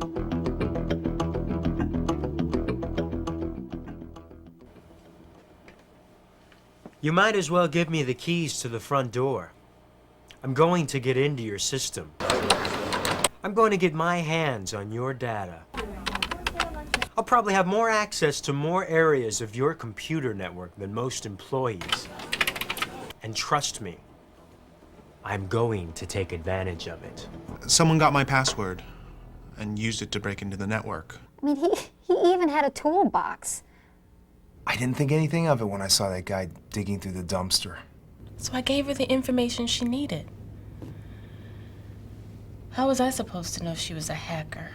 You might as well give me the keys to the front door. I'm going to get into your system. I'm going to get my hands on your data. I'll probably have more access to more areas of your computer network than most employees. And trust me, I'm going to take advantage of it. Someone got my password and used it to break into the network. I mean, he even had a toolbox. I didn't think anything of it when I saw that guy digging through the dumpster. So I gave her the information she needed. How was I supposed to know she was a hacker?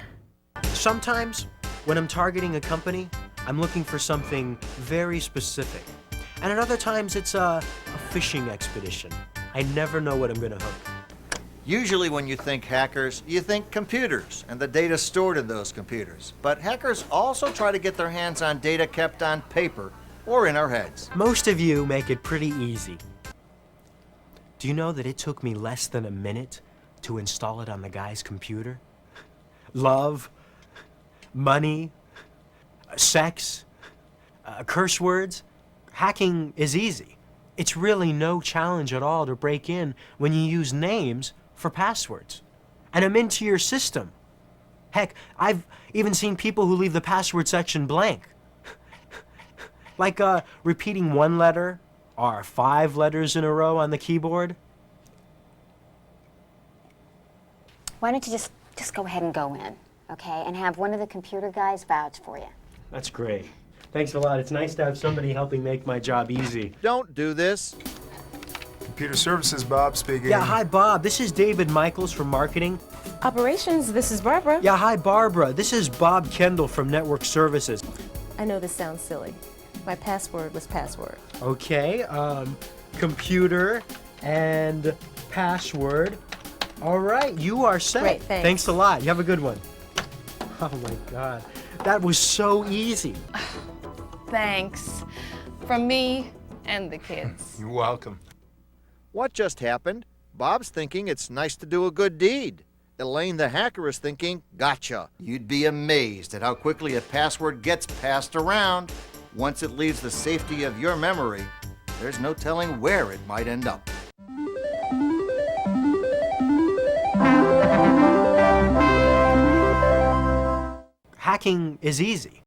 Sometimes, when I'm targeting a company, I'm looking for something very specific. And at other times, it's a fishing expedition. I never know what I'm gonna hook. Usually when you think hackers, you think computers and the data stored in those computers. But hackers also try to get their hands on data kept on paper or in our heads. Most of you make it pretty easy. Do you know that it took me less than a minute to install it on the guy's computer? Love, money, sex, curse words. Hacking is easy. It's really no challenge at all to break in when you use names for passwords. And I'm into your system. Heck, I've even seen people who leave the password section blank. Like repeating one letter or 5 letters in a row on the keyboard. Why don't you just go ahead and go in, okay? And have one of the computer guys vouch for you. That's great. Thanks a lot. It's nice to have somebody helping make my job easy. Don't do this. Computer services, Bob speaking. Yeah, hi, Bob. This is David Michaels from marketing. Operations, this is Barbara. Yeah, hi, Barbara. This is Bob Kendall from network services. I know this sounds silly. My password was password. Okay, computer and password. All right, you are set. Great, thanks. Thanks a lot. You have a good one. Oh my God, that was so easy. Thanks. From me and the kids. You're welcome. What just happened? Bob's thinking it's nice to do a good deed. Elaine the hacker is thinking, gotcha. You'd be amazed at how quickly a password gets passed around. Once it leaves the safety of your memory, there's no telling where it might end up. Hacking is easy.